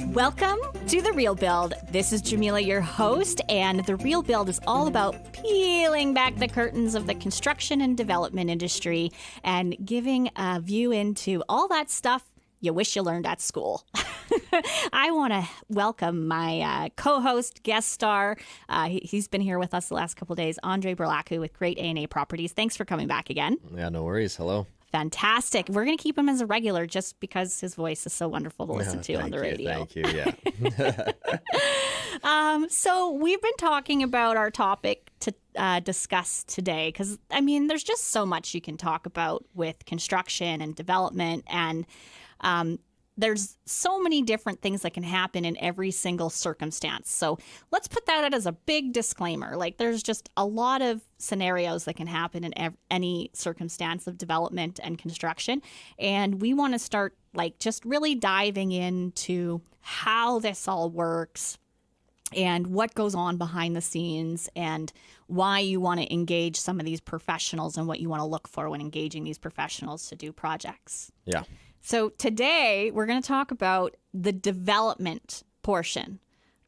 Welcome to The Real Build. This is Jamila, your host, and The Real Build is all about peeling back the curtains of the construction and development industry and giving a view into all that stuff you wish you learned at school. I want to welcome my co-host, guest star. He's been here with us the last couple of days, Andrei Burlacu with Great A&A Properties. Thanks for coming back again. Yeah, no worries. Hello. Fantastic. We're going to keep him as a regular just because his voice is so wonderful to listen to on the radio. Thank you. Yeah. So we've been talking about our topic to discuss today because, I mean, there's just so much you can talk about with construction and development, and there's so many different things that can happen in every single circumstance. So let's put that out as a big disclaimer. Like, there's just a lot of scenarios that can happen in any circumstance of development and construction. And we want to start just really diving into how this all works and what goes on behind the scenes and why you want to engage some of these professionals and what you want to look for when engaging these professionals to do projects. Yeah. So today we're going to talk about the development portion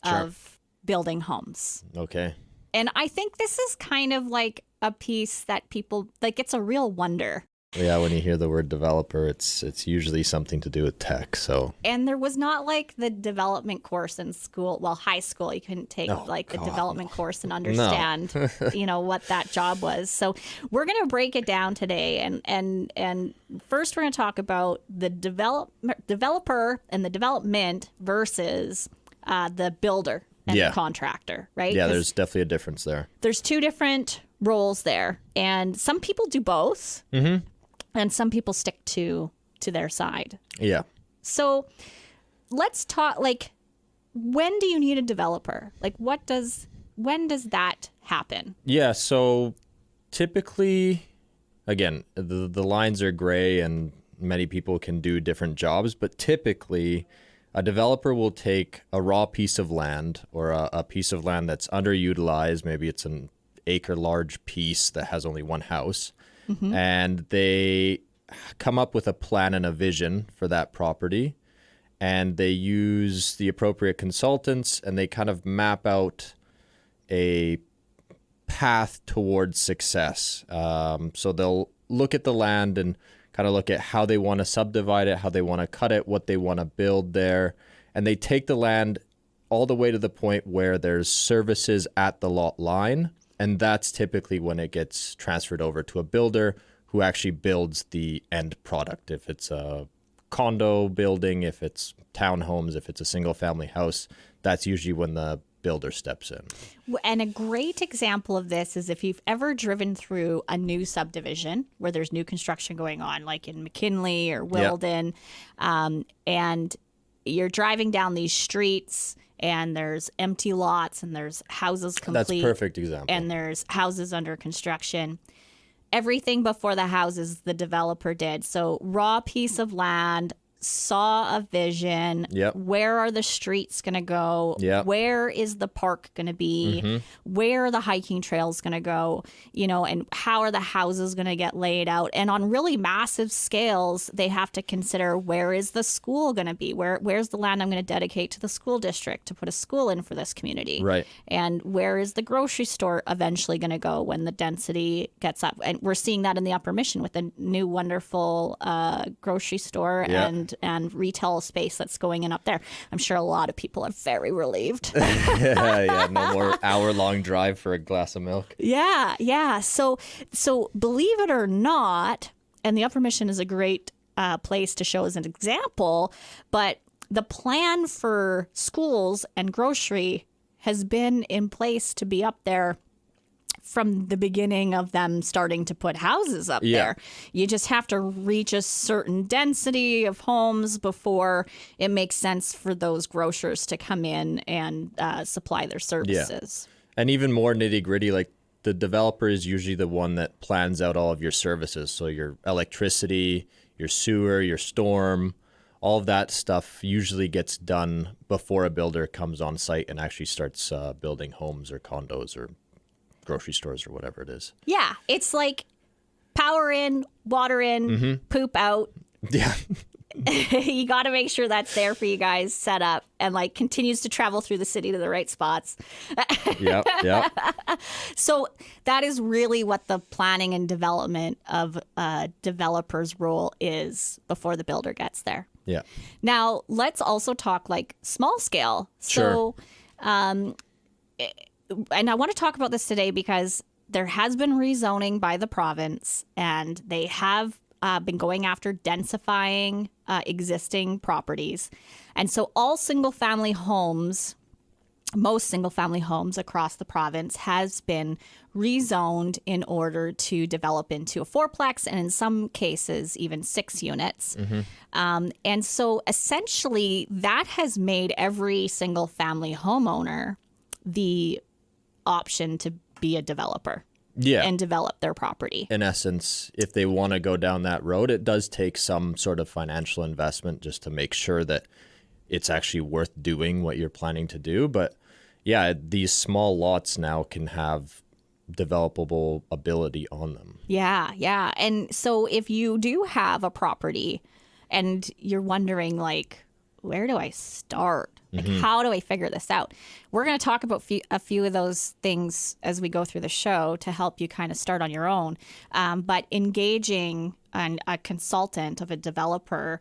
of building homes. Okay. And I think this is kind of like a piece that people, it's a real wonder. Yeah, when you hear the word developer, it's usually something to do with tech. So. And there was not the development course in school. Well, high school, you couldn't take the development course and understand, what that job was. So we're going to break it down today. And first we're going to talk about the developer and the development versus the builder and the contractor, right? Yeah, there's definitely a difference there. There's two different roles there. And some people do both. Mm-hmm. And some people stick to their side. Yeah. So let's talk, when do you need a developer? When does that happen? Yeah, so typically, again, the lines are gray and many people can do different jobs, but typically a developer will take a raw piece of land or a piece of land that's underutilized. Maybe it's an acre large piece that has only one house. Mm-hmm. And they come up with a plan and a vision for that property, and they use the appropriate consultants, and they kind of map out a path towards success. So they'll look at the land and kind of look at how they want to subdivide it, how they want to cut it, what they want to build there. And they take the land all the way to the point where there's services at the lot line. And that's typically when it gets transferred over to a builder who actually builds the end product. If it's a condo building, if it's townhomes, if it's a single family house, that's usually when the builder steps in. And a great example of this is if you've ever driven through a new subdivision where there's new construction going on, like in McKinley or Wilden, and you're driving down these streets and there's empty lots and there's houses complete. That's a perfect example. And there's houses under construction. Everything before the houses the developer did. So raw piece of land, saw a vision. Yep. Where are the streets going to go? Yep. Where is the park going to be? Mm-hmm. Where are the hiking trails going to go? And how are the houses going to get laid out? And on really massive scales, they have to consider where is the school going to be? Where's the land I'm going to dedicate to the school district to put a school in for this community? Right. And where is the grocery store eventually going to go when the density gets up? And we're seeing that in the Upper Mission with a new wonderful grocery store and retail space that's going in up there. I'm sure a lot of people are very relieved. Yeah, no more hour-long drive for a glass of milk. Yeah. So believe it or not, and the Upper Mission is a great place to show as an example, but the plan for schools and grocery has been in place to be up there from the beginning of them starting to put houses up there. You just have to reach a certain density of homes before it makes sense for those grocers to come in and supply their services. Yeah. And even more nitty gritty, the developer is usually the one that plans out all of your services. So your electricity, your sewer, your storm, all of that stuff usually gets done before a builder comes on site and actually starts building homes or condos or grocery stores or whatever it is. Yeah, it's like power in, water in, poop out. Yeah. you got to make sure that's there for you guys set up and like continues to travel through the city to the right spots. Yep. So that is really what the planning and development of a developer's role is before the builder gets there. Yeah. Now, let's also talk like small scale. Sure. So, and I want to talk about this today because there has been rezoning by the province, and they have been going after densifying existing properties. And so all single-family homes, most single-family homes across the province has been rezoned in order to develop into a fourplex, and in some cases, even 6 units. And so essentially, that has made every single-family homeowner the option to be a developer. Yeah. And develop their property. In essence, if they want to go down that road, it does take some sort of financial investment just to make sure that it's actually worth doing what you're planning to do. But yeah, these small lots now can have developable ability on them. Yeah. And so if you do have a property and you're wondering, like, where do I start? Like, how do I figure this out? We're going to talk about a few of those things as we go through the show to help you kind of start on your own. But engaging a consultant of a developer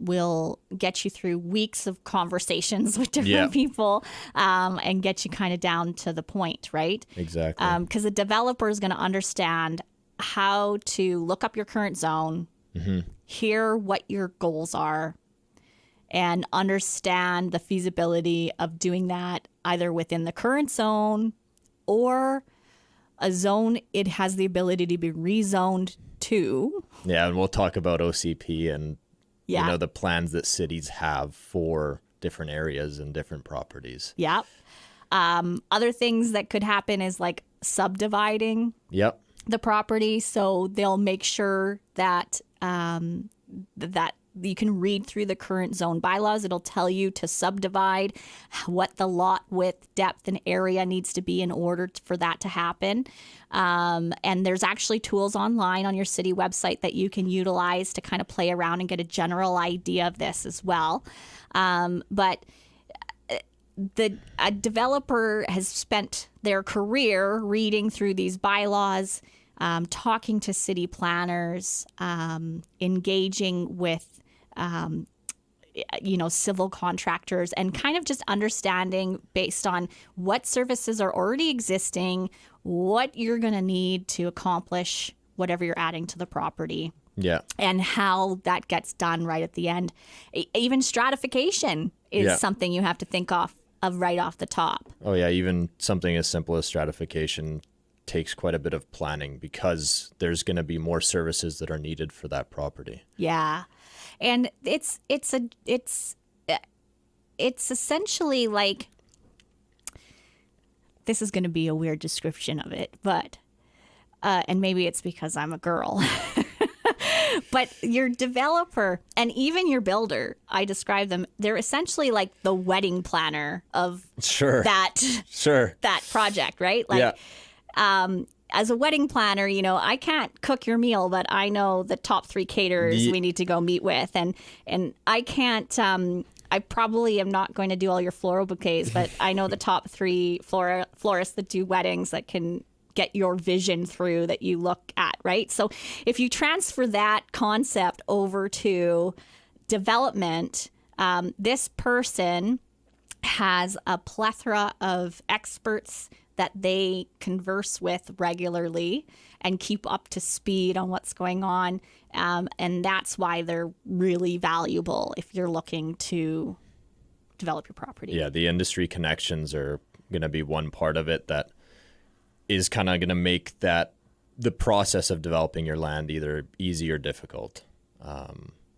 will get you through weeks of conversations with different people and get you kind of down to the point, right? Exactly. Because the developer is going to understand how to look up your current zone, hear what your goals are, and understand the feasibility of doing that either within the current zone or a zone it has the ability to be rezoned to. Yeah, and we'll talk about OCP and you know the plans that cities have for different areas and different properties. Yeah. Other things that could happen is like subdividing the property. So they'll make sure that that you can read through the current zone bylaws. It'll tell you to subdivide, what the lot width, depth, and area needs to be in order for that to happen. And there's actually tools online on your city website that you can utilize to kind of play around and get a general idea of this as well. But a developer has spent their career reading through these bylaws, talking to city planners, engaging with civil contractors, and kind of just understanding based on what services are already existing, what you're going to need to accomplish whatever you're adding to the property. Yeah. And how that gets done right at the end. Even stratification is something you have to think of right off the top. Oh, yeah. Even something as simple as stratification takes quite a bit of planning because there's going to be more services that are needed for that property. Yeah. And it's essentially like, this is going to be a weird description of it, but and maybe it's because I'm a girl. But your developer and even your builder, I describe them, they're essentially like the wedding planner of that project, right? Like, as a wedding planner, I can't cook your meal, but I know the top 3 caterers we need to go meet with. And I can't, I probably am not going to do all your floral bouquets, but I know the top 3 florists that do weddings that can get your vision through that you look at, right? So if you transfer that concept over to development, this person has a plethora of experts that they converse with regularly and keep up to speed on what's going on. And that's why they're really valuable if you're looking to develop your property. Yeah, the industry connections are going to be one part of it that is kind of going to make that the process of developing your land either easy or difficult,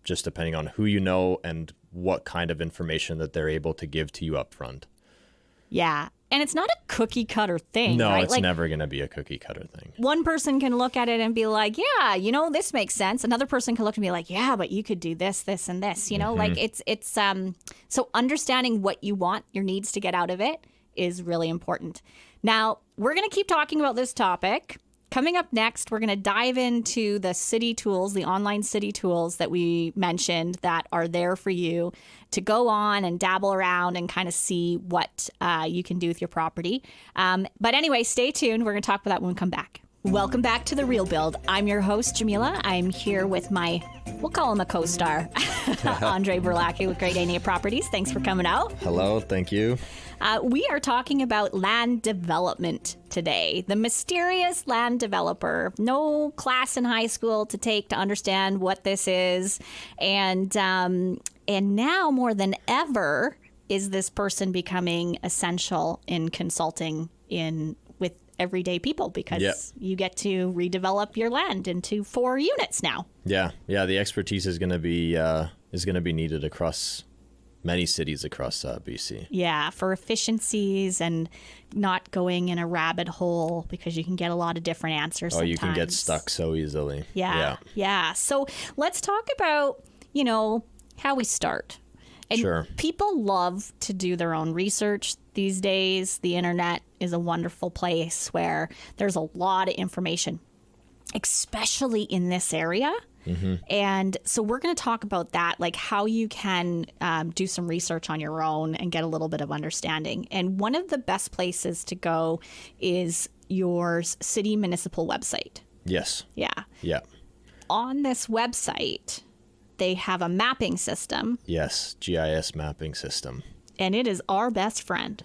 just depending on who you know and what kind of information that they're able to give to you up front. Yeah. And it's not a cookie cutter thing. No, right? It's never going to be a cookie cutter thing. One person can look at it and be like, yeah, this makes sense. Another person can look and be like, yeah, but you could do this, this, and this, like it's so understanding what you want, your needs to get out of it is really important. Now, we're going to keep talking about this topic. coming up next, we're going to dive into the city tools, the online city tools that we mentioned that are there for you to go on and dabble around and kind of see what you can do with your property. But anyway, stay tuned. We're going to talk about that when we come back. Welcome back to The Real Build. I'm your host, Jamila. I'm here with my, we'll call him a co-star, Andrei Burlacu with Great Dania Properties. Thanks for coming out. Hello, thank you. We are talking about land development today. The mysterious land developer. No class in high school to take to understand what this is. And now more than ever is this person becoming essential in consulting with everyday people because you get to redevelop your land into 4 units now. Yeah. The expertise is going to be needed across many cities across BC. Yeah, for efficiencies and not going in a rabbit hole because you can get a lot of different answers sometimes. You can get stuck so easily. Yeah. So let's talk about, how we start. And sure. People love to do their own research these days. The internet is a wonderful place where there's a lot of information, especially in this area. Mm-hmm. And so we're going to talk about that, like how you can do some research on your own and get a little bit of understanding. And one of the best places to go is your city municipal website. Yes. Yeah. On this website, they have a mapping system. Yes, GIS mapping system. And it is our best friend.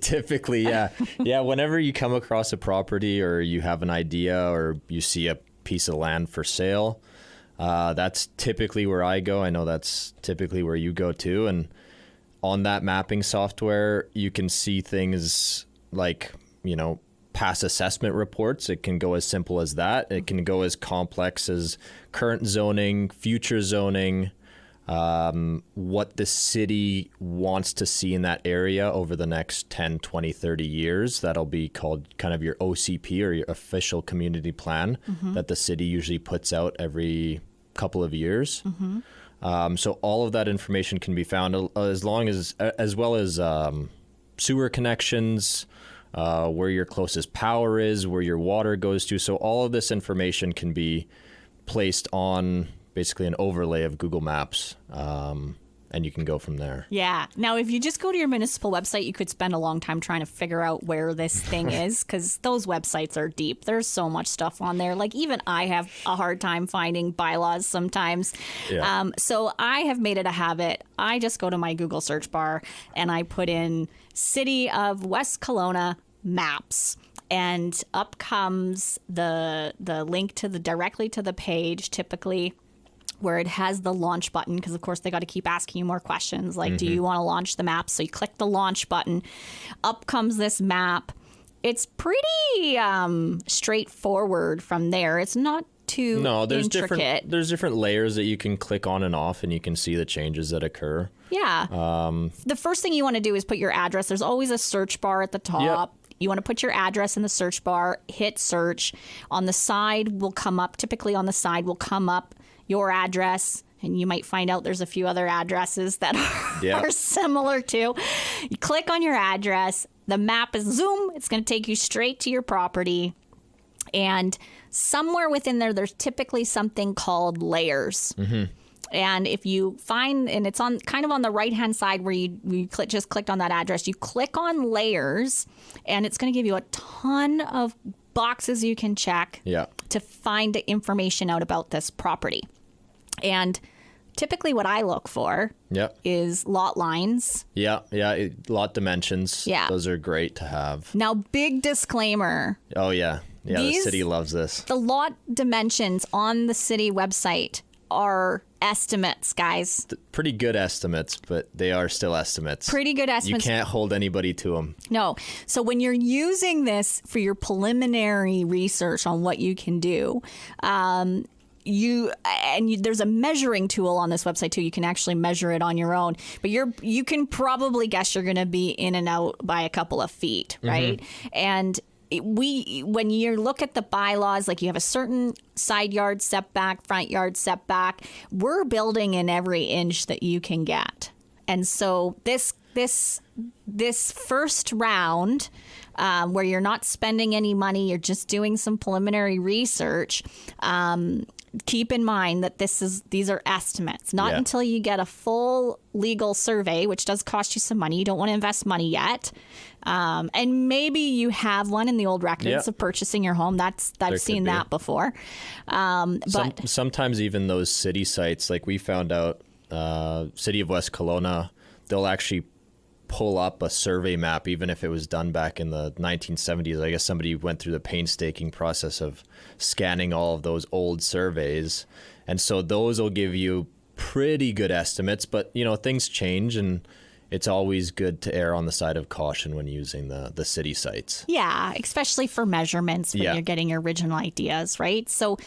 Typically, yeah. Whenever you come across a property or you have an idea or you see a piece of land for sale, that's typically where I go. I know that's typically where you go too. And on that mapping software, you can see things like, past assessment reports. It can go as simple as that. It can go as complex as current zoning, future zoning, what the city wants to see in that area over the next 10, 20, 30 years. That'll be called kind of your OCP or your official community plan that the city usually puts out every couple of years. So all of that information can be found as well as sewer connections, where your closest power is, where your water goes to. So all of this information can be placed on basically an overlay of Google Maps, and you can go from there. Yeah. Now, if you just go to your municipal website, you could spend a long time trying to figure out where this thing is because those websites are deep. There's so much stuff on there. Like even I have a hard time finding bylaws sometimes. Yeah. So I have made it a habit. I just go to my Google search bar and I put in City of West Kelowna maps. And up comes the link to directly to the page, typically where it has the launch button, because of course they got to keep asking you more questions like, do you want to launch the map? So you click the launch button. Up comes this map. It's pretty straightforward from there. It's not too intricate. There's different layers that you can click on and off, and you can see the changes that occur. Yeah. The first thing you want to do is put your address. There's always a search bar at the top. Yep. You want to put your address in the search bar, hit search. On the side will come up, typically on the side will come up your address, and you might find out there's a few other addresses that are similar too. You click on your address, the map is zoom, it's going to take you straight to your property. And somewhere within there's typically something called layers. And if you find, and it's on kind of on the right-hand side where you just clicked on that address, you click on layers, and it's going to give you a ton of boxes you can check to find the information out about this property. And typically what I look for is lot lines. Lot dimensions. Yeah. Those are great to have. Now, big disclaimer. Oh, yeah. Yeah, the city loves this. The lot dimensions on the city website are estimates, guys. Pretty good estimates, but they are still estimates. Pretty good estimates. You can't hold anybody to them. No. So when you're using this for your preliminary research on what you can do, there's a measuring tool on this website too. You can actually measure it on your own, but you can probably guess you're going to be in and out by a couple of feet, right? And when you look at the bylaws, like you have a certain side yard setback, front yard setback, we're building in every inch that you can get. And so this this first round, where you're not spending any money, you're just doing some preliminary research, keep in mind that these are estimates. Not until you get a full legal survey, which does cost you some money. You don't want to invest money yet. And maybe you have one in the old records of purchasing your home. I've seen that before. But sometimes even those city sites, like we found out, City of West Kelowna, they'll actually pull up a survey map, even if it was done back in the 1970s. I guess somebody went through the painstaking process of scanning all of those old surveys. And so those will give you pretty good estimates, but things change, and it's always good to err on the side of caution when using the city sites. Yeah, especially for measurements when you're getting your original ideas, right? So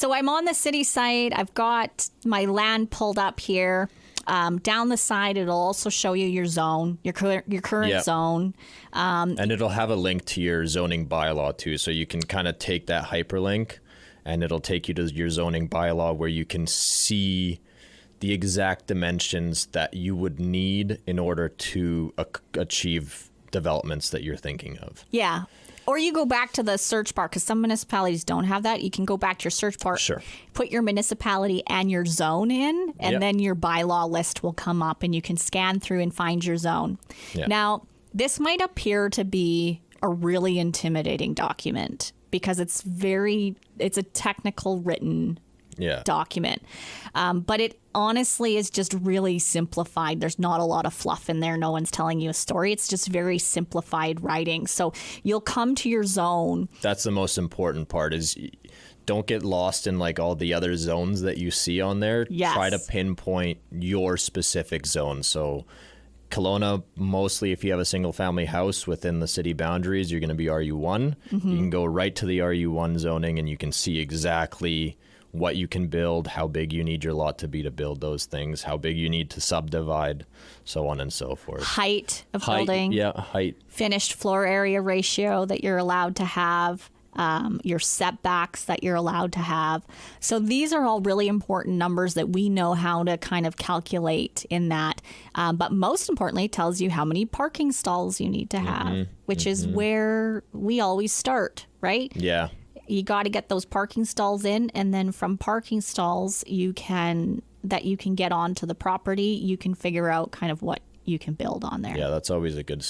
I'm on the city site. I've got my land pulled up here. Down the side, it'll also show you your zone, your current zone. And it'll have a link to your zoning bylaw too. So you can kind of take that hyperlink and it'll take you to your zoning bylaw where you can see the exact dimensions that you would need in order to achieve developments that you're thinking of. Yeah. Or you go back to the search bar, because some municipalities don't have that. You can go back to your search bar, put your municipality and your zone in, and then your bylaw list will come up and you can scan through and find your zone. Yeah. Now, this might appear to be a really intimidating document because it's a technical written document. But it honestly is just really simplified. There's not a lot of fluff in there. No one's telling you a story. It's just very simplified writing. So you'll come to your zone. That's the most important part, is don't get lost in like all the other zones that you see on there. Yes. Try to pinpoint your specific zone. So Kelowna, mostly if you have a single family house within the city boundaries, you're going to be RU1. Mm-hmm. You can go right to the RU1 zoning and you can see exactly what you can build, how big you need your lot to be to build those things, how big you need to subdivide, so on and so forth. Height of building. Yeah, height. Finished floor area ratio that you're allowed to have. Your setbacks that you're allowed to have. So these are all really important numbers that we know how to kind of calculate in that. But most importantly, it tells you how many parking stalls you need to have, which is where we always start, right? Yeah. You got to get those parking stalls in, and then from parking stalls you can get onto the property, you can figure out kind of what you can build on there. Yeah, that's always a good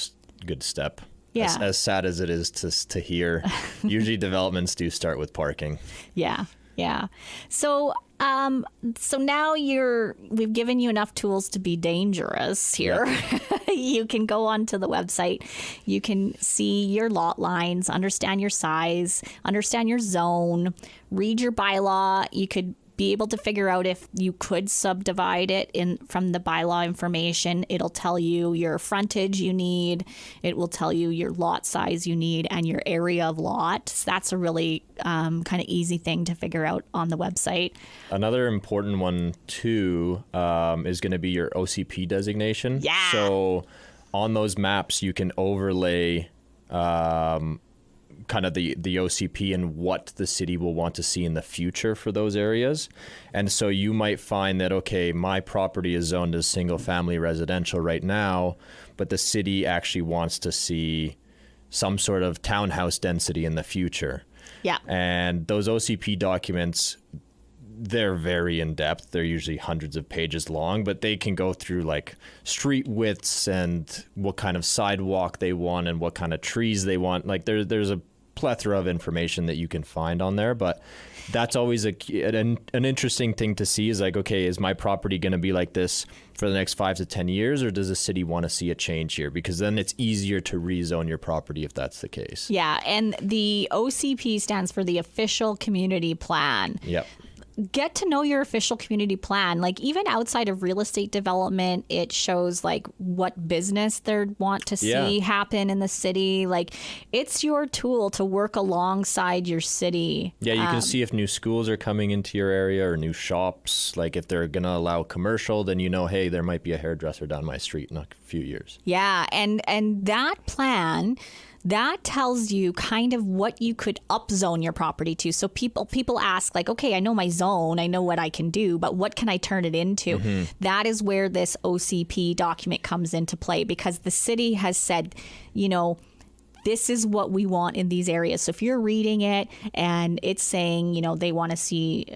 step. Yeah. As sad as it is to hear, usually developments do start with parking. Yeah. Yeah. So now we've given you enough tools to be dangerous here. Yep. You can go onto the website. You can see your lot lines, understand your size, understand your zone, read your bylaw. You could be able to figure out if you could subdivide it from the bylaw information. It'll tell you your frontage you need. It will tell you your lot size you need and your area of lot. So that's a really kind of easy thing to figure out on the website. Another important one too is going to be your OCP designation. Yeah. So on those maps you can overlay kind of the OCP and what the city will want to see in the future for those areas. And so you might find that, okay, my property is zoned as single family residential right now, but the city actually wants to see some sort of townhouse density in the future. Yeah. And those OCP documents, they're very in depth. They're usually hundreds of pages long, but they can go through like street widths and what kind of sidewalk they want and what kind of trees they want. Like there's a plethora of information that you can find on there, but that's always an interesting thing to see is like, okay, is my property going to be like this for the next 5 to 10 years, or does the city want to see a change here? Because then it's easier to rezone your property if that's the case. Yeah, and the OCP stands for the Official Community Plan. Yep. Get to know your official community plan. Like even outside of real estate development, it shows like what business they want to see happen in the city. Like it's your tool to work alongside your city. Yeah, you can see if new schools are coming into your area or new shops. Like if they're going to allow commercial, then you know, hey, there might be a hairdresser down my street in a few years. Yeah, and that plan, that tells you kind of what you could upzone your property to. So people ask like, okay, I know my zone zone. I know what I can do, but what can I turn it into? That is where this OCP document comes into play, because the city has said, this is what we want in these areas. So if you're reading it and it's saying, they want to see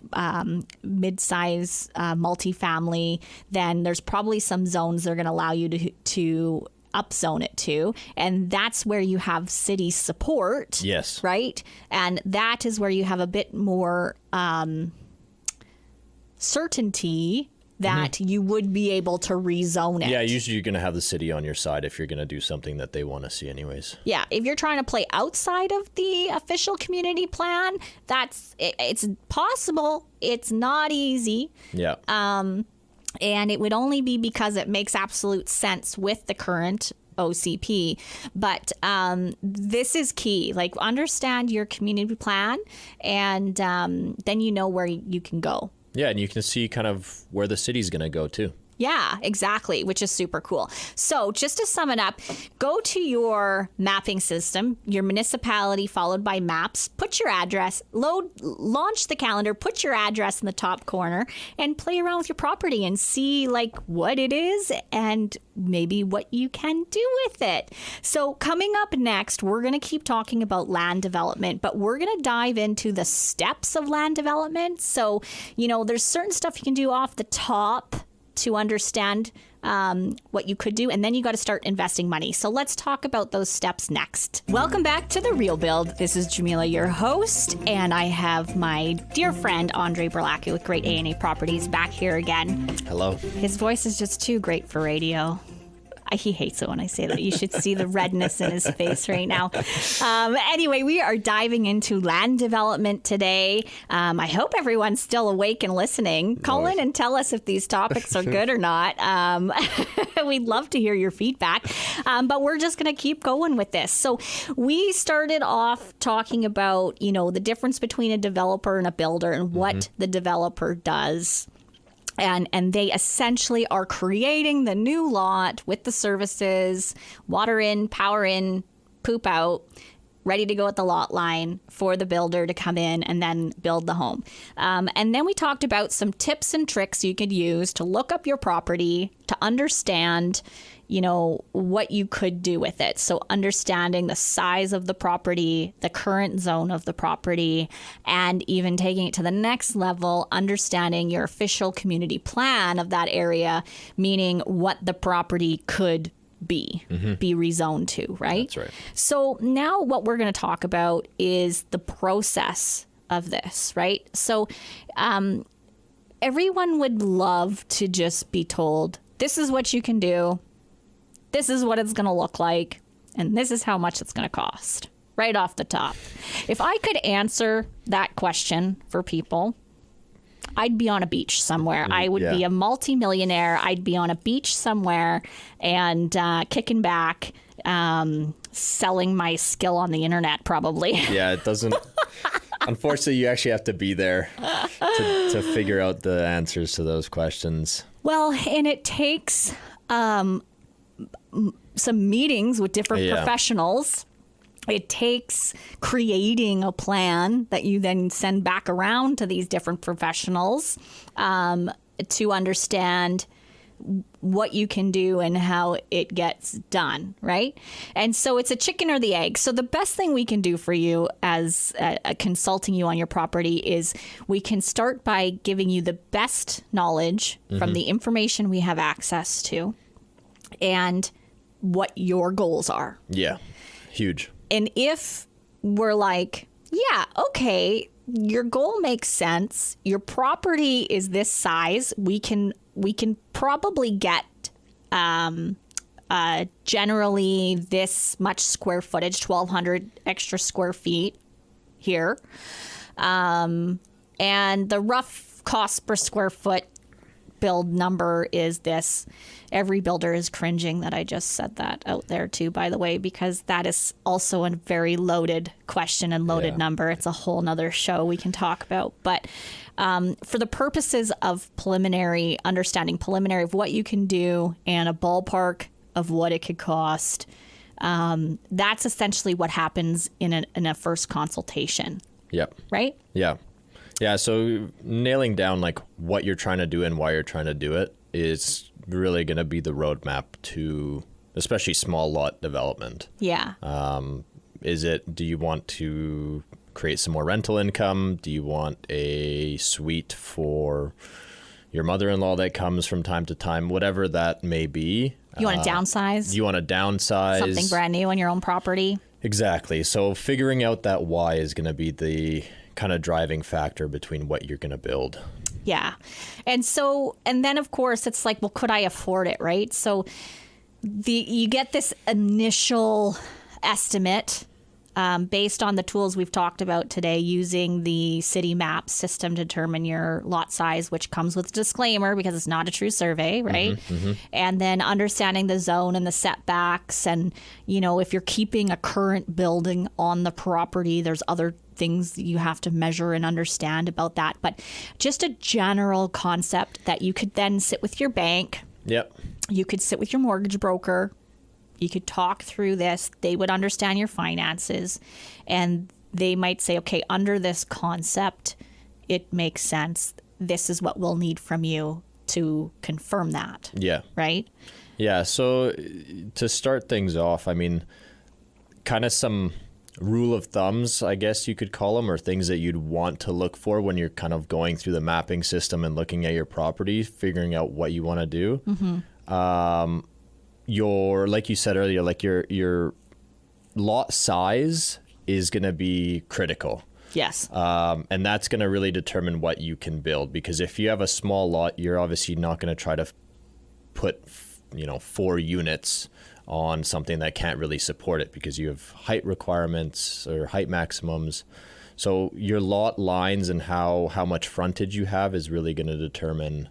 mid-size multifamily, then there's probably some zones they're going to allow you to upzone it to. And that's where you have city support. Yes. Right? And that is where you have a bit more certainty that you would be able to rezone it. Yeah, usually you're going to have the city on your side if you're going to do something that they want to see anyways. Yeah, if you're trying to play outside of the official community plan, it's possible. It's not easy. Yeah. And it would only be because it makes absolute sense with the current OCP. But this is key. Like, understand your community plan, and then you know where you can go. Yeah, and you can see kind of where the city's going to go too. Yeah, exactly, which is super cool. So just to sum it up, go to your mapping system, your municipality followed by maps, put your address, launch the calendar, put your address in the top corner, and play around with your property and see like what it is and maybe what you can do with it. So coming up next, we're going to keep talking about land development, but we're going to dive into the steps of land development. So, there's certain stuff you can do off the top to understand what you could do, and then you got to start investing money. So let's talk about those steps next. Welcome back to The Real Build. This is Jamila, your host, and I have my dear friend Andrei Burlacu with Great A&A Properties back here again. Hello. His voice is just too great for radio. He hates it when I say that. You should see the redness in his face right now. Anyway, we are diving into land development today. I hope everyone's still awake and listening. Call in and tell us if these topics are good or not. We'd love to hear your feedback. But we're just going to keep going with this. So we started off talking about, the difference between a developer and a builder and what the developer does. And they essentially are creating the new lot with the services, water in, power in, poop out, ready to go at the lot line for the builder to come in and then build the home. And then we talked about some tips and tricks you could use to look up your property, to understand, what you could do with it. So understanding the size of the property, the current zone of the property, and even taking it to the next level, understanding your official community plan of that area, meaning what the property could be rezoned to, right? That's right. So now what we're going to talk about is the process of this, right? So everyone would love to just be told, this is what you can do, this is what it's going to look like, and this is how much it's going to cost, right off the top. If I could answer that question for people, I'd be on a beach somewhere. I would be a multimillionaire. I'd be on a beach somewhere and kicking back, selling my skill on the internet probably. Yeah, it doesn't. Unfortunately, you actually have to be there to figure out the answers to those questions. Well, and it takes some meetings with different professionals. It takes creating a plan that you then send back around to these different professionals to understand what you can do and how it gets done, right? And so it's a chicken or the egg. So the best thing we can do for you as consulting you on your property is we can start by giving you the best knowledge from the information we have access to and what your goals are. Yeah, huge. And if we're like, yeah, okay, your goal makes sense. Your property is this size. We can probably get generally this much square footage, 1,200 extra square feet here. And the rough cost per square foot build number is this. Every builder is cringing that I just said that out there too, by the way, because that is also a very loaded question and loaded number. It's a whole nother show we can talk about. But for the purposes of preliminary of what you can do and a ballpark of what it could cost, that's essentially what happens in a first consultation. Yep. Right? Yeah. Yeah, so nailing down like what you're trying to do and why you're trying to do it is really going to be the roadmap to especially small lot development. Yeah. Do you want to create some more rental income? Do you want a suite for your mother-in-law that comes from time to time? Whatever that may be. You want to downsize? You want to downsize. Something brand new on your own property? Exactly. So figuring out that why is going to be the kind of driving factor between what you're going to build. Yeah. And then of course it's like, well, could I afford it, right? So you get this initial estimate based on the tools we've talked about today, using the city map system to determine your lot size, which comes with a disclaimer because it's not a true survey, right? And then understanding the zone and the setbacks. And, if you're keeping a current building on the property, there's other things you have to measure and understand about that. But just a general concept that you could then sit with your bank. Yep. You could sit with your mortgage broker. You could talk through this. They would understand your finances, and they might say, okay, under this concept, it makes sense. This is what we'll need from you to confirm that. Yeah. Right? Yeah. So to start things off, I mean, kind of some rule of thumbs, I guess you could call them, or things that you'd want to look for when you're kind of going through the mapping system and looking at your property, figuring out what you want to do. Like you said earlier, like your lot size is going to be critical. Yes. And that's going to really determine what you can build, because if you have a small lot, you're obviously not going to try to put 4 units on something that can't really support it, because you have height requirements or height maximums. So your lot lines and how much frontage you have is really going to determine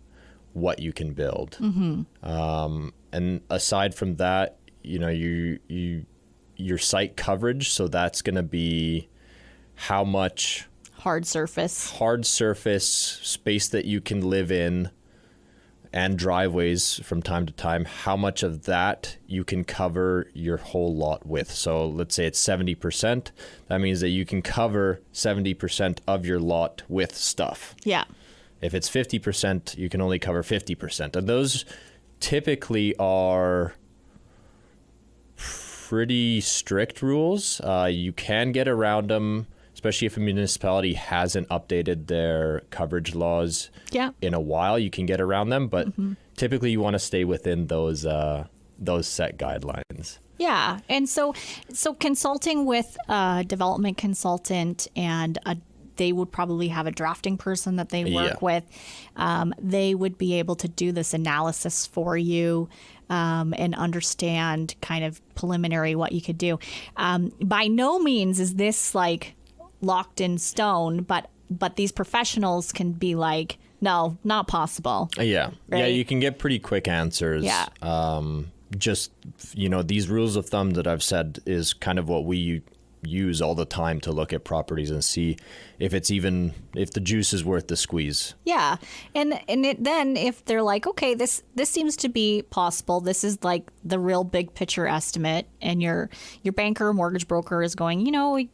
what you can build. And aside from that, your site coverage. So that's going to be how much hard surface space that you can live in, and driveways from time to time, how much of that you can cover your whole lot with. So let's say it's 70%. That means that you can cover 70% of your lot with stuff. Yeah. If it's 50%, you can only cover 50%. And those typically are pretty strict rules. You can get around them, especially if a municipality hasn't updated their coverage laws in a while. You can get around them, but typically you want to stay within those set guidelines. Yeah. And so consulting with a development consultant, and they would probably have a drafting person that they work with. They would be able to do this analysis for you and understand kind of preliminary what you could do. By no means is this like locked in stone, but these professionals can be like, no, not possible. Yeah. Right? Yeah, you can get pretty quick answers. Yeah. Just, these rules of thumb that I've said is kind of what we use all the time to look at properties and see if the juice is worth the squeeze. Yeah. And then if they're like, okay, this seems to be possible, this is like the real big picture estimate, and your banker or mortgage broker is going,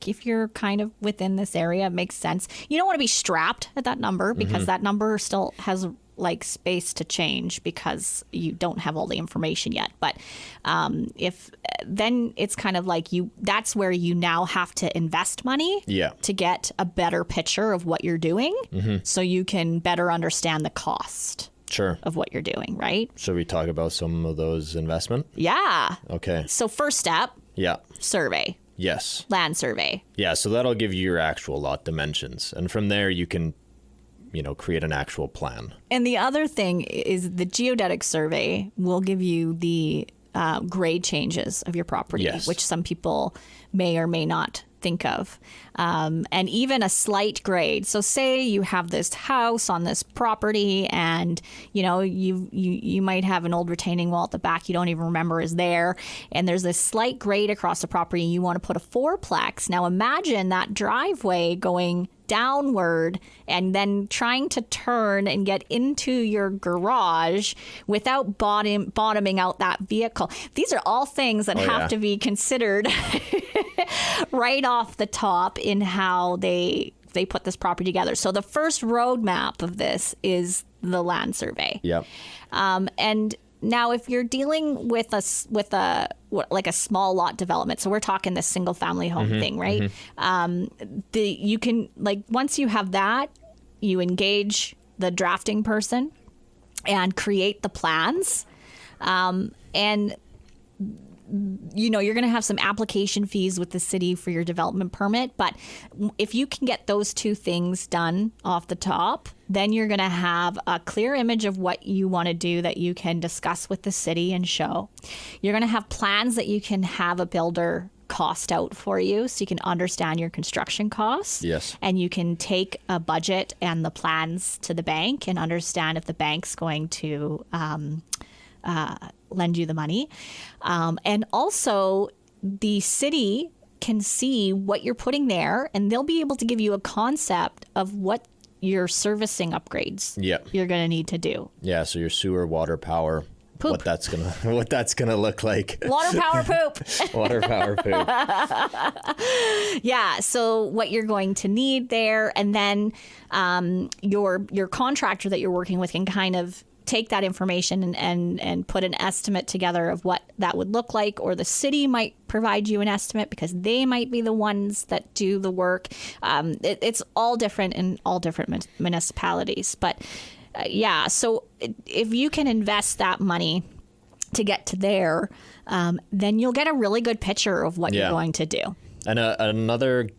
if you're kind of within this area, it makes sense. You don't want to be strapped at that number, because that number still has like space to change because you don't have all the information yet. But if then it's kind of like that's where you now have to invest money to get a better picture of what you're doing, so you can better understand the cost of what you're doing, right? Should we talk about some of those investment? Yeah. Okay. So first step, survey. Yes. Land survey. Yeah, so that'll give you your actual lot dimensions. And from there you can create an actual plan. And the other thing is the geodetic survey will give you the grade changes of your property, which some people may or may not think of, and even a slight grade. So say you have this house on this property, and you might have an old retaining wall at the back you don't even remember is there, and there's this slight grade across the property, and you want to put a fourplex. Now imagine that driveway going downward and then trying to turn and get into your garage without bottoming out that vehicle. These are all things that have to be considered right off the top in how they they put this property together. So the first roadmap of this is the land survey. Yep. And now, if you're dealing with like a small lot development, so we're talking this single family home thing, right? You can, like, once you have that, you engage the drafting person and create the plans, and you're going to have some application fees with the city for your development permit. But if you can get those two things done off the top, then you're going to have a clear image of what you want to do that you can discuss with the city and show. You're going to have plans that you can have a builder cost out for you, so you can understand your construction costs. Yes. And you can take a budget and the plans to the bank and understand if the bank's going to lend you the money. And also, the city can see what you're putting there, and they'll be able to give you a concept of what your servicing upgrades you're going to need to do. Yeah, so your sewer, water, power, poop. what that's gonna look like. Water, power, poop. Water, power, poop. Yeah, so what you're going to need there, and then your contractor that you're working with can kind of take that information and put an estimate together of what that would look like, or the city might provide you an estimate because they might be the ones that do the work. It's all different in all different municipalities. But so if you can invest that money to get to there, then you'll get a really good picture of what you're going to do. And another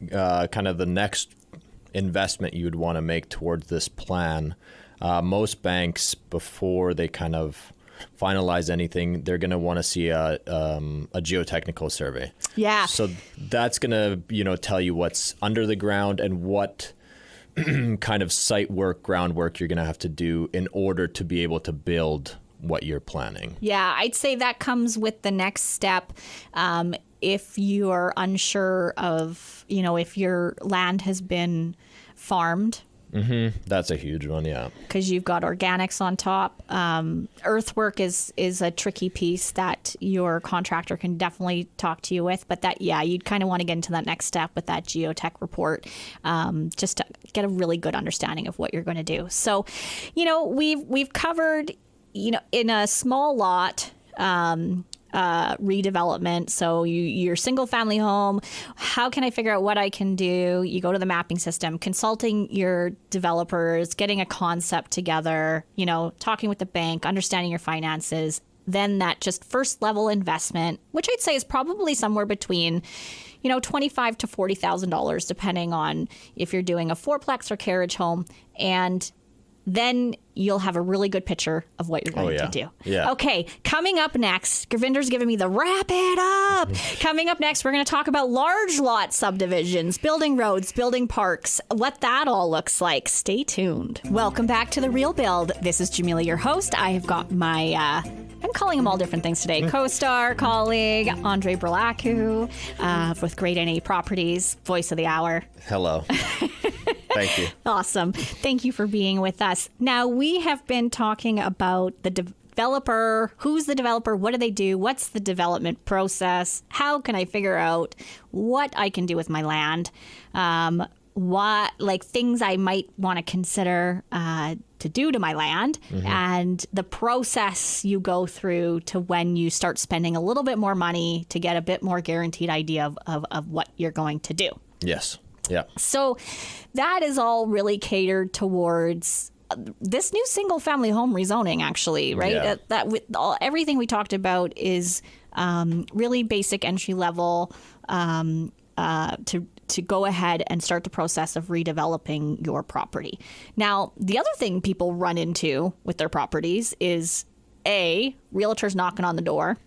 kind of the next investment you'd want to make towards this plan, most banks, before they kind of finalize anything, they're going to want to see a geotechnical survey. Yeah. So that's going to, tell you what's under the ground and what kind of site work, groundwork you're going to have to do in order to be able to build what you're planning. Yeah, I'd say that comes with the next step. If you are unsure of, if your land has been farmed. Mm-hmm. That's a huge one, yeah. Because you've got organics on top. Earthwork is a tricky piece that your contractor can definitely talk to you with. But you'd kind of want to get into that next step with that geotech report, just to get a really good understanding of what you're going to do. So, we've covered, in a small lot, redevelopment. So your single family home, how can I figure out what I can do? You go to the mapping system, consulting your developers, getting a concept together, talking with the bank, understanding your finances. Then that just first level investment, which I'd say is probably somewhere between, $25,000 to $40,000, depending on if you're doing a fourplex or carriage home. And then you'll have a really good picture of what you're going to do. Yeah. Okay, coming up next, Gravinder's giving me the wrap it up. Coming up next, we're going to talk about large lot subdivisions, building roads, building parks, what that all looks like. Stay tuned. Welcome back to The Real Build. This is Jamila, your host. I have got my... I'm calling him all different things today. Co-star, colleague, Andrei Burlacu, with Great NA Properties, voice of the hour. Hello. Thank you. Awesome. Thank you for being with us. Now, we have been talking about the developer. Who's the developer? What do they do? What's the development process? How can I figure out what I can do with my land? Things I might want to consider to do to my land, and the process you go through to when you start spending a little bit more money to get a bit more guaranteed idea of what you're going to do. Yes. Yeah. So that is all really catered towards this new single family home rezoning, actually, right? Yeah. That with everything we talked about is really basic entry level to go ahead and start the process of redeveloping your property. Now, the other thing people run into with their properties is realtors knocking on the door,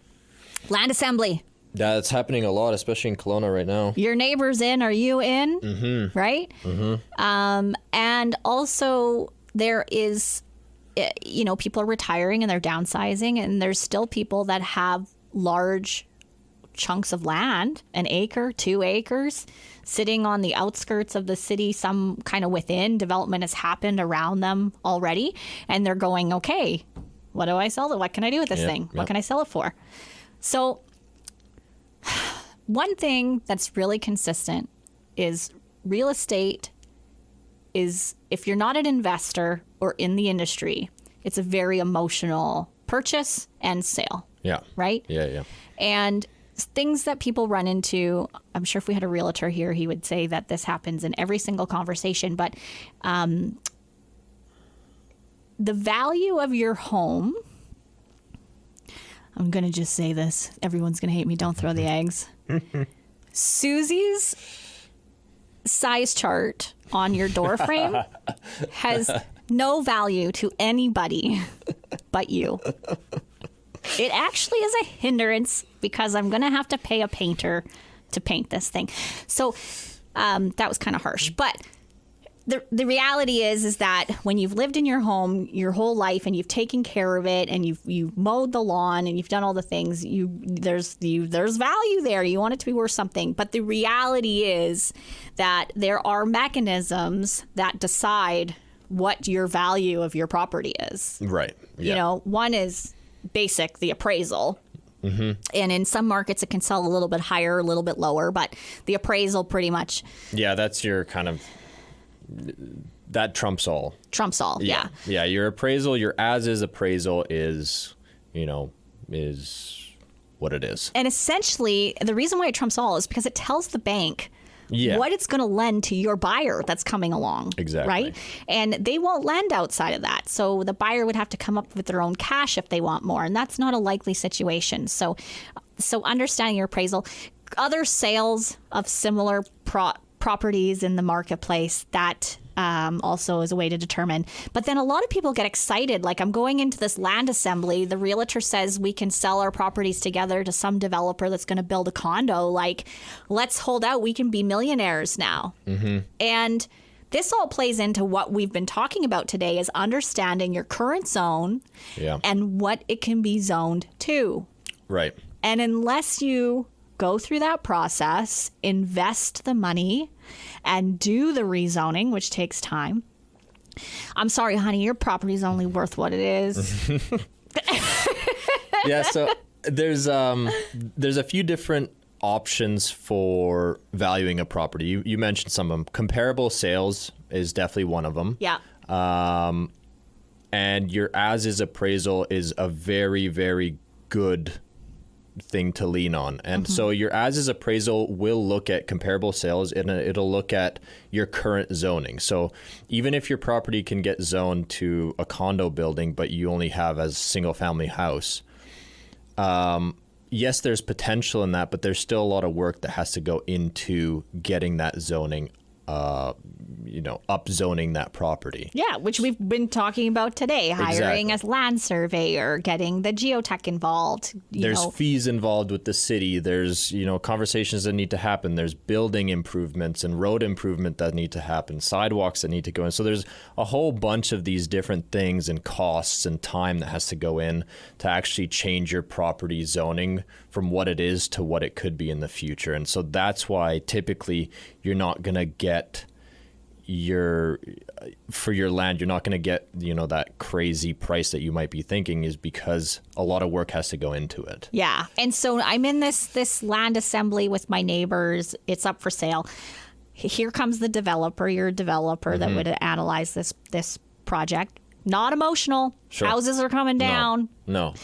land assembly. Yeah, it's happening a lot, especially in Kelowna right now. Your neighbor's in, are you in? Mm-hmm. Right? Mm-hmm. And also there is, people are retiring and they're downsizing, and there's still people that have large chunks of land, 1 acre, 2 acres, sitting on the outskirts of the city, some kind of within. Development has happened around them already, and they're going, okay, what do I sell? What can I do with this thing? What can I sell it for? So one thing that's really consistent is real estate is, if you're not an investor or in the industry, it's a very emotional purchase and sale. Yeah. Right? Yeah. And things that people run into, I'm sure if we had a realtor here, he would say that this happens in every single conversation, but the value of your home, I'm going to just say this. Everyone's going to hate me. Don't throw the eggs. Susie's size chart on your door frame has no value to anybody but you. It actually is a hindrance because I'm going to have to pay a painter to paint this thing. So that was kind of harsh. But the reality is that when you've lived in your home your whole life and you've taken care of it and you've mowed the lawn and you've done all the things, there's value there. You want it to be worth something. But the reality is that there are mechanisms that decide what your value of your property is. Right. Yeah. You know, one is basic, the appraisal. Mm-hmm. And in some markets, it can sell a little bit higher, a little bit lower, but the appraisal pretty much. Yeah, that's your kind of, that trumps all. Trumps all, yeah. Yeah, your appraisal, your as-is appraisal is what it is. And essentially, the reason why it trumps all is because it tells the bank what it's going to lend to your buyer that's coming along. Exactly. Right? And they won't lend outside of that. So the buyer would have to come up with their own cash if they want more. And that's not a likely situation. So understanding your appraisal, other sales of similar properties in the marketplace, that also is a way to determine. But then a lot of people get excited. Like, I'm going into this land assembly. The realtor says we can sell our properties together to some developer that's going to build a condo. Like, let's hold out. We can be millionaires now. Mm-hmm. And this all plays into what we've been talking about today, is understanding your current zone and what it can be zoned to. Right. And unless you go through that process, invest the money, and do the rezoning, which takes time. I'm sorry, honey, your property's only worth what it is. Yeah, so there's a few different options for valuing a property. You mentioned some of them. Comparable sales is definitely one of them. Yeah. And your as-is appraisal is a very, very good thing to lean on. And so your as-is appraisal will look at comparable sales, and it'll look at your current zoning. So even if your property can get zoned to a condo building, but you only have as a single family house, yes, there's potential in that, but there's still a lot of work that has to go into getting that zoning, upzoning that property. Yeah, which we've been talking about today, hiring a land surveyor, getting the geotech involved. There's fees involved with the city. There's, conversations that need to happen. There's building improvements and road improvement that need to happen, sidewalks that need to go in. So there's a whole bunch of these different things and costs and time that has to go in to actually change your property zoning from what it is to what it could be in the future. And so that's why typically you're not going to get for your land, you're not going to get, that crazy price that you might be thinking, is because a lot of work has to go into it. Yeah. And so I'm in this land assembly with my neighbors. It's up for sale. Here comes the developer. You're a developer that would analyze this project. Not emotional. Sure. Houses are coming down. No.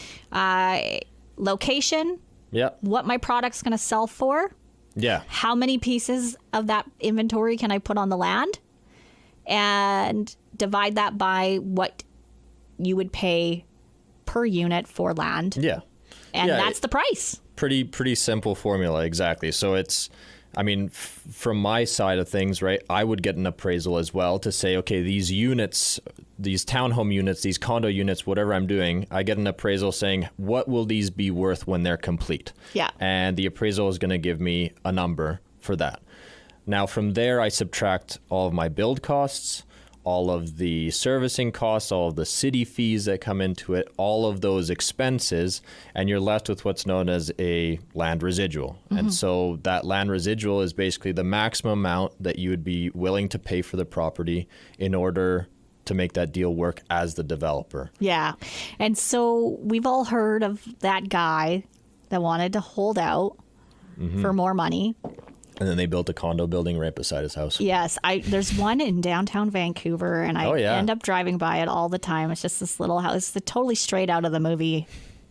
Location. Yeah. What my product's going to sell for. Yeah. How many pieces of that inventory can I put on the land? And divide that by what you would pay per unit for land. Yeah. And that's the price. Pretty simple formula, exactly. So it's, from my side of things, right, I would get an appraisal as well to say, okay, these units, these townhome units, these condo units, whatever I'm doing, I get an appraisal saying, what will these be worth when they're complete? Yeah. And the appraisal is going to give me a number for that. Now, from there, I subtract all of my build costs, all of the servicing costs, all of the city fees that come into it, all of those expenses, and you're left with what's known as a land residual. And so that land residual is basically the maximum amount that you would be willing to pay for the property in order to make that deal work as the developer. Yeah. And so we've all heard of that guy that wanted to hold out for more money. And then they built a condo building right beside his house. Yes, there's one in downtown Vancouver, and I end up driving by it all the time. It's just this little house. It's totally straight out of the movie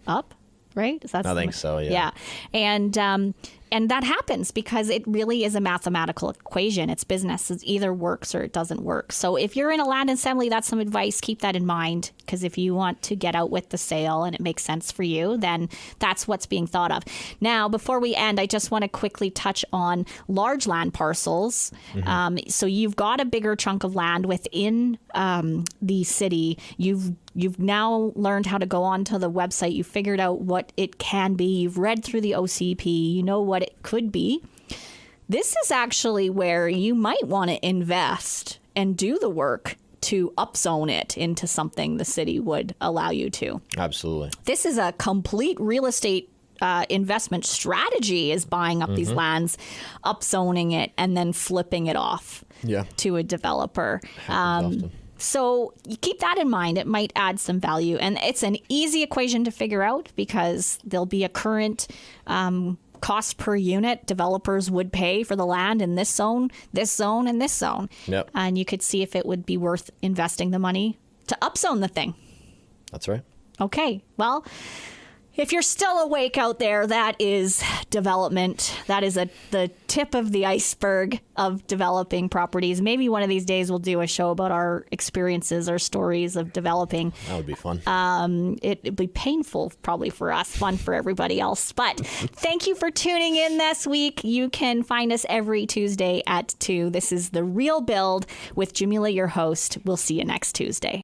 Up, right? I think so, yeah. Yeah. And that happens because it really is a mathematical equation. It's business. It either works or it doesn't work. So if you're in a land assembly, that's some advice. Keep that in mind, because if you want to get out with the sale and it makes sense for you, then that's what's being thought of. Now, before we end, I just want to quickly touch on large land parcels. So you've got a bigger chunk of land within the city. You've now learned how to go onto the website. You figured out what it can be. You've read through the OCP. You know what it could be. This is actually where you might want to invest and do the work to upzone it into something the city would allow you to. Absolutely. This is a complete real estate investment strategy, is buying up these lands, upzoning it, and then flipping it off to a developer. So you keep that in mind. It might add some value. And it's an easy equation to figure out because there'll be a current cost per unit developers would pay for the land in this zone, and this zone. Yep. And you could see if it would be worth investing the money to upzone the thing. That's right. Okay. Well, if you're still awake out there, that is development. That is the tip of the iceberg of developing properties. Maybe one of these days we'll do a show about our experiences, our stories of developing. That would be fun. It'd be painful probably for us, fun for everybody else. But thank you for tuning in this week. You can find us every Tuesday at 2. This is The Real Build with Jamila, your host. We'll see you next Tuesday.